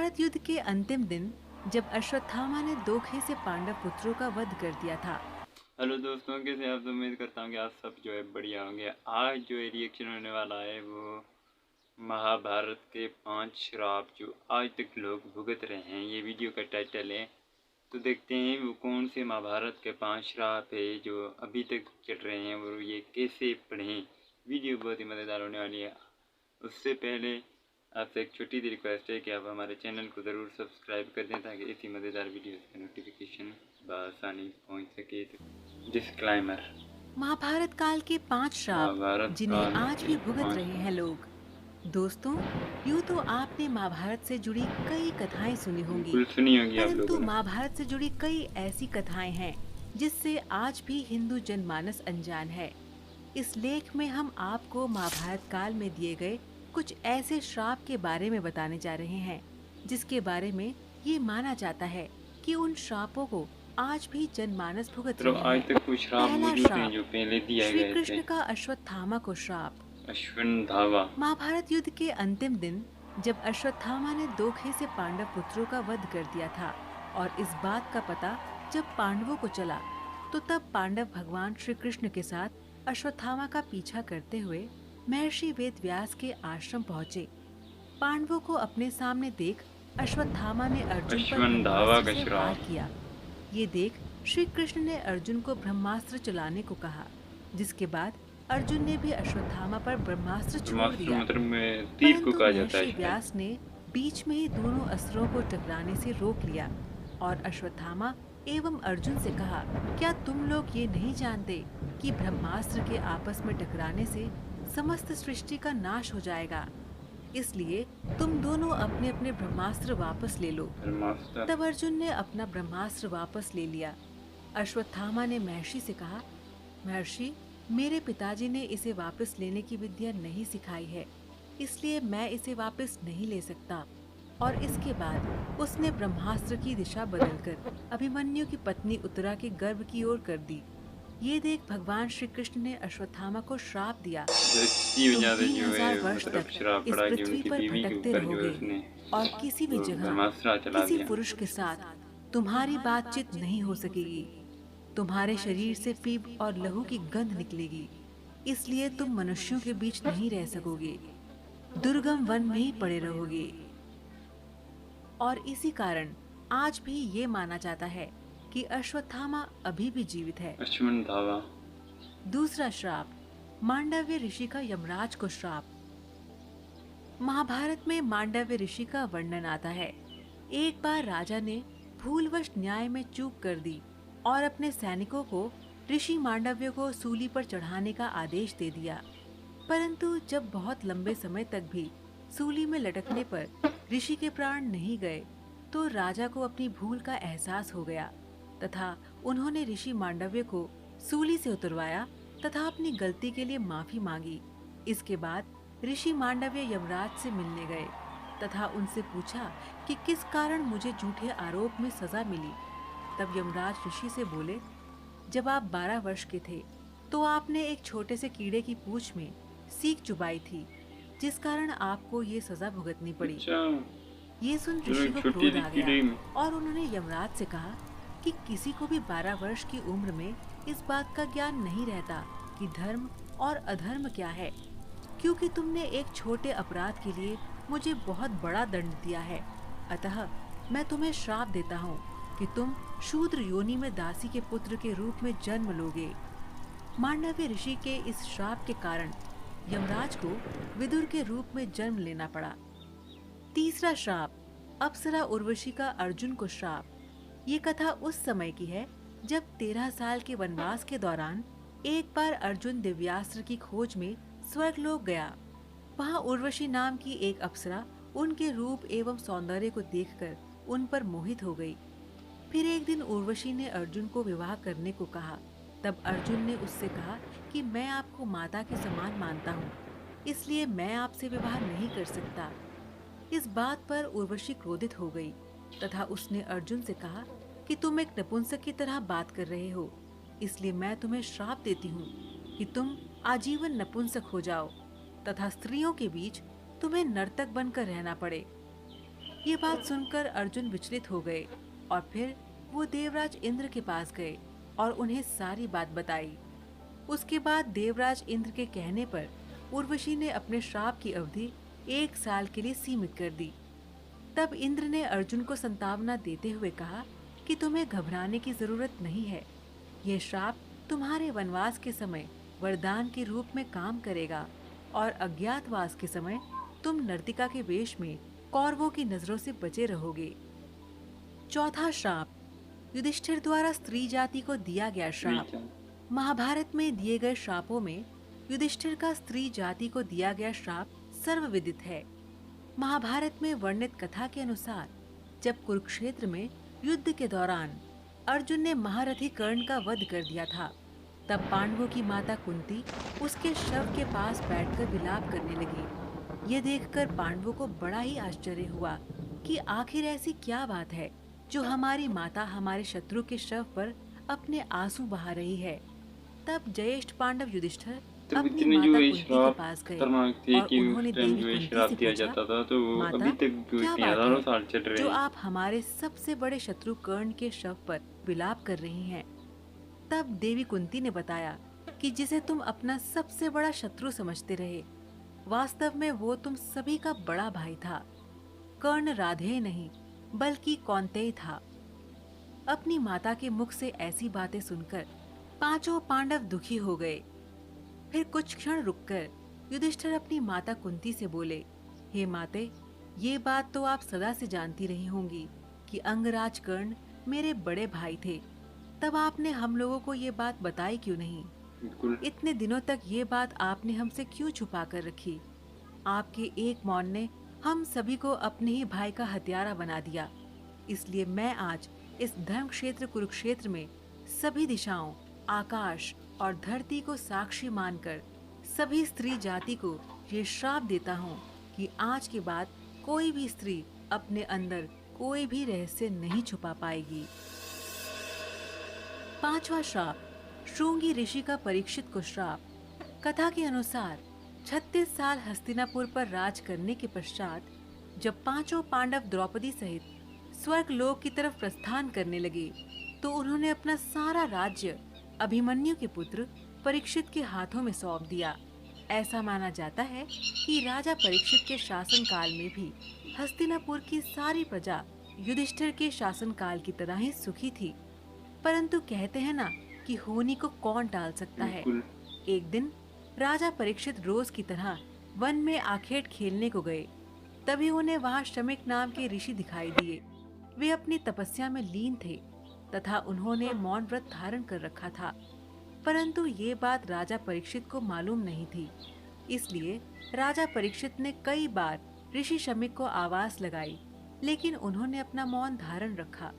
महाभारत युद्ध के अंतिम दिन जब अश्वत्थामा ने धोखे से पांडव पुत्रों का वध कर दिया था। हेलो दोस्तों, कैसे आप? तो उम्मीद करता हूँ कि आप सब जो है बढ़िया होंगे। आज जो है रिएक्शन होने वाला है वो महाभारत के 5 श्राप जो आज तक लोग भुगत रहे हैं। ये वीडियो का टाइटल है। तो देखते हैं वो कौन से महाभारत के 5 श्राप है जो अभी तक चल रहे हैं और ये कैसे पढ़ें। वीडियो बहुत ही मज़ेदार होने वाली है। उससे पहले आपसे एक छोटी सी रिक्वेस्ट है कि आप हमारे चैनल को ज़रूर सब्सक्राइब कर दें ताकि इसी मज़ेदार वीडियोस का नोटिफिकेशन बआसानी पहुंच सके। तो डिस्क्लाइमर। महाभारत काल के 5 श्राप महाभारत जिन्हें काल आज के भी भुगत 5 रहे हैं लोग। दोस्तों, यूँ तो आपने महाभारत से जुड़ी कई कथाएं सुनी होंगी, बिल्कुल सुनी होगी आप परंतु लोगों ने। महाभारत से जुड़ी कई ऐसी कथाएं हैं जिससे आज भी हिंदू जनमानस अनजान है। इस लेख में हम आपको महाभारत काल में दिए गए कुछ ऐसे श्राप के बारे में बताने जा रहे हैं जिसके बारे में ये माना जाता है कि उन श्रापों को आज भी जनमानस भुगत तो रहे आज हैं। तक कुछ श्राप पहला मौजूद हैं श्राप, जो पहले दिए श्री गए थे। कृष्ण का अश्वत्थामा को श्राप। अश्वत्थामा। महाभारत युद्ध के अंतिम दिन जब अश्वत्थामा ने धोखे से पांडव पुत्रों का वध कर दिया था और इस बात का पता जब पांडवों को चला, तो तब पांडव भगवान श्री कृष्ण के साथ अश्वत्थामा का पीछा करते हुए महर्षि वेदव्यास के आश्रम पहुँचे। पांडवों को अपने सामने देख अश्वत्थामा ने अर्जुन पर अश्वत्थामा ब्रह्मास्त्र का से वार श्राप। किया। ये देख श्री कृष्ण ने अर्जुन को ब्रह्मास्त्र चलाने को कहा, जिसके बाद अर्जुन ने भी अश्वत्थामा पर ब्रह्मास्त्र छोड़ ब्रह्मास्त्र दिया। मतलब में तीर को परंतु कहा जाता है महर्षि शायद। व्यास ने बीच में ही दोनों अस्त्रों को टकराने से रोक लिया और अश्वत्थामा एवं अर्जुन से कहा, क्या तुम लोग ये नहीं जानते कि ब्रह्मास्त्र के आपस में टकराने से समस्त सृष्टि का नाश हो जाएगा? इसलिए तुम दोनों अपने अपने ब्रह्मास्त्र वापस ले लो। ब्रह्मास्त्र। तब अर्जुन ने अपना ब्रह्मास्त्र वापस ले लिया। अश्वत्थामा ने महर्षि से कहा, महर्षि, मेरे पिताजी ने इसे वापस लेने की विद्या नहीं सिखाई है, इसलिए मैं इसे वापस नहीं ले सकता। और इसके बाद उसने ब्रह्मास्त्र की दिशा बदलकर अभिमन्यु की पत्नी उत्तरा के गर्भ की ओर कर दी। ये देख भगवान श्री कृष्ण ने अश्वत्थामा को श्राप दिया, इसी तुम वजह से जो 3000 है वर्ष मतलब तक श्राप इस पड़ा कि पृथ्वी उनकी पर बीवी के भटकते ऊपर जो है रहोगे उसने और किसी भी जगह ब्रह्मास्त्र चला किसी दिया। पुरुष के साथ तुम्हारी बातचीत नहीं हो सकेगी। तुम्हारे शरीर से पीप और लहू की गंध निकलेगी, इसलिए तुम मनुष्यों के बीच नहीं रह सकोगे, दुर्गम वन में ही पड़े रहोगे। और इसी कारण आज भी ये माना जाता है कि अश्वत्थामा अभी भी जीवित है। अश्वत्थामा। दूसरा श्राप, मांडव्य ऋषि का यमराज को श्राप। महाभारत में मांडव्य ऋषि का वर्णन आता है। एक बार राजा ने भूलवश न्याय में चूक कर दी और अपने सैनिकों को ऋषि मांडव्य को सूली पर चढ़ाने का आदेश दे दिया। परंतु जब बहुत लंबे समय तक भी सूली में लटकने पर ऋषि के प्राण नहीं गए, तो राजा को अपनी भूल का एहसास हो गया तथा उन्होंने ऋषि मांडव्य को सूली से उतरवाया तथा अपनी गलती के लिए माफी मांगी। इसके बाद ऋषि मांडव्य यमराज से मिलने गए तथा उनसे पूछा कि किस कारण मुझे झूठे आरोप में सजा मिली। तब यमराज ऋषि से बोले, जब आप 12 वर्ष के थे तो आपने एक छोटे से कीड़े की पूंछ में सीख चुबाई थी, जिस कारण आपको ये सजा भुगतनी पड़ी। ये सुन ऋषि को क्रोध आ गया और उन्होंने यमराज से कहा कि किसी को भी 12 वर्ष की उम्र में इस बात का ज्ञान नहीं रहता कि धर्म और अधर्म क्या है, क्योंकि तुमने एक छोटे अपराध के लिए मुझे बहुत बड़ा दंड दिया है। अतः मैं तुम्हें श्राप देता हूँ कि तुम शूद्र योनि में दासी के पुत्र के रूप में जन्म लोगे। मांडव्य ऋषि के इस श्राप के कारण यमराज को विदुर के रूप में जन्म लेना पड़ा। तीसरा श्राप, अप्सरा उर्वशी का अर्जुन को श्राप। ये कथा उस समय की है जब 13 साल के वनवास के दौरान एक बार अर्जुन दिव्यास्त्र की खोज में स्वर्गलोक गया। वहाँ उर्वशी नाम की एक अप्सरा उनके रूप एवं सौंदर्य को देखकर उन पर मोहित हो गई। फिर एक दिन उर्वशी ने अर्जुन को विवाह करने को कहा। तब अर्जुन ने उससे कहा कि मैं आपको माता के समान मानता हूँ, इसलिए मैं आपसे विवाह नहीं कर सकता। इस बात पर उर्वशी क्रोधित हो गई तथा उसने अर्जुन से कहा कि तुम एक नपुंसक की तरह बात कर रहे हो, इसलिए मैं तुम्हें श्राप देती हूँ कि तुम आजीवन नपुंसक हो जाओ तथा स्त्रियों के बीच तुम्हें नर्तक बनकर रहना पड़े। ये बात सुनकर अर्जुन विचलित हो गए और फिर वो देवराज इंद्र के पास गए और उन्हें सारी बात बताई। उसके बाद देवराज इंद्र के कहने पर उर्वशी ने अपने श्राप की अवधि 1 साल के लिए सीमित कर दी। तब इंद्र ने अर्जुन को संतावना देते हुए कहा कि तुम्हें घबराने की जरूरत नहीं है। यह श्राप तुम्हारे वनवास के समय वरदान के रूप में काम करेगा और अज्ञातवास के समय तुम नर्तिका के वेश में कौरवों की नजरों से बचे रहोगे। चौथा श्राप, युधिष्ठिर द्वारा स्त्री जाति को दिया गया श्राप। महाभारत में दिए गए श्रापों में युधिष्ठिर का स्त्री जाति को दिया गया श्राप सर्वविदित है। महाभारत में वर्णित कथा के अनुसार जब कुरुक्षेत्र में युद्ध के दौरान अर्जुन ने महारथी कर्ण का वध कर दिया था, तब पांडवों की माता कुंती उसके शव के पास बैठकर विलाप करने लगी। ये देखकर पांडवों को बड़ा ही आश्चर्य हुआ कि आखिर ऐसी क्या बात है जो हमारी माता हमारे शत्रु के शव पर अपने आंसू बहा रही है। तब ज्येष्ठ पांडव युधिष्ठिर तो अपनी इतने माता जो कुंती के श्राप पास गए खतरनाक थे और कि उन्होंने उस टाइम देवी जो कुंती श्राप से दिया पूछा, जाता था तो वो माता अभी तक जो क्या इतने बात हजारों है साल चल रहे जो हैं। आप हमारे सबसे बड़े शत्रु कर्ण के शव पर विलाप कर रही हैं। तब देवी कुंती ने बताया कि जिसे तुम अपना सबसे बड़ा शत्रु समझते रहे, वास्तव में वो तुम सभी का बड़ा भाई था। कर्ण राधेय नहीं बल्कि कौन्तेय था। अपनी माता के मुख से ऐसी बातें सुनकर पांचों पांडव दुखी हो गए। फिर कुछ क्षण रुककर युधिष्ठिर अपनी माता कुंती से बोले, हे माते, ये बात तो आप सदा से जानती रही होंगी कि अंगराज कर्ण मेरे बड़े भाई थे। तब आपने हम लोगों को ये बात बताई क्यों नहीं? बिल्कुल इतने दिनों तक ये बात आपने हमसे क्यों छुपा कर रखी? आपके एक मौन ने हम सभी को अपने ही भाई का हत्यारा बना दिया। इसलिए मैं आज इस धर्म क्षेत्र कुरुक्षेत्र में सभी दिशाओं, आकाश और धरती को साक्षी मानकर सभी स्त्री जाति को ये श्राप देता हूँ कि आज के बाद कोई भी स्त्री अपने अंदर कोई भी रहस्य नहीं छुपा पाएगी। पांचवा श्राप, श्रृंगी ऋषि का परीक्षित को श्राप। कथा के अनुसार 36 साल हस्तिनापुर पर राज करने के पश्चात जब पांचों पांडव द्रौपदी सहित स्वर्ग लोक की तरफ प्रस्थान करने लगे, तो उन्होंने अपना सारा राज्य अभिमन्यु के पुत्र परीक्षित के हाथों में सौंप दिया। ऐसा माना जाता है कि राजा परीक्षित के शासन काल में भी हस्तिनापुर की सारी प्रजा युधिष्ठिर के शासन काल की तरह ही सुखी थी। परंतु कहते हैं ना कि होनी को कौन टाल सकता है। एक दिन राजा परीक्षित रोज की तरह वन में आखेट खेलने को गए। तभी उन्हें वहां शमिक नाम के ऋषि दिखाई दिए। वे अपनी तपस्या में लीन थे तथा उन्होंने मौन व्रत धारण कर रखा था। परंतु ये बात राजा परीक्षित को मालूम नहीं थी। इसलिए राजा परीक्षित ने कई बार ऋषि शमिक को आवाज लगाई, लेकिन उन्होंने अपना मौन धारण रखा।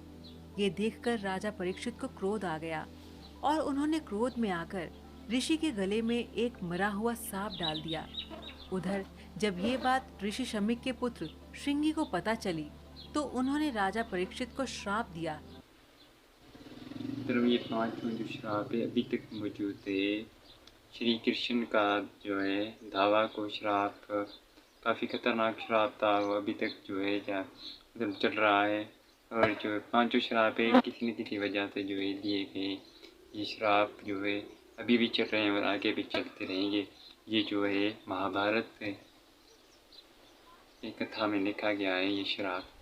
ये देखकर राजा परीक्षित को क्रोध आ गया और उन्होंने क्रोध में आकर ऋषि के गले में एक मरा हुआ सांप डाल दिया। उधर जब ये बात ऋषि शमिक के पुत्र श्रृंगी को पता चली, तो उन्होंने राजा परीक्षित को श्राप दिया। ये पांचों जो श्राप है अभी तक मौजूद है। श्री कृष्ण का जो है धावा को श्राप काफ़ी खतरनाक श्राप था, वो अभी तक जो है मतलब चल रहा है। और जो पांचों श्राप है किसी न किसी वजह से जो है दिए गए, ये श्राप जो है अभी भी चल रहे हैं और आगे भी चलते रहेंगे। ये जो है महाभारत से एक कथा में लिखा गया है ये श्राप।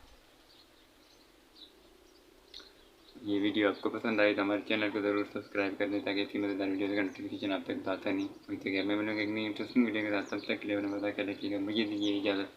ये वीडियो आपको पसंद आए तो हमारे चैनल को ज़रूर सब्सक्राइब कर दें ताकि ऐसी मजेदार वीडियो का नोटिफिकेशन आप तक आता नहीं। वहीं तक मैं मिलूंगा एक नई इंटरेस्टिंग वीडियो के साथ। तब तक के लिए बता क्या लगे मुझे दीजिए इजाज़त।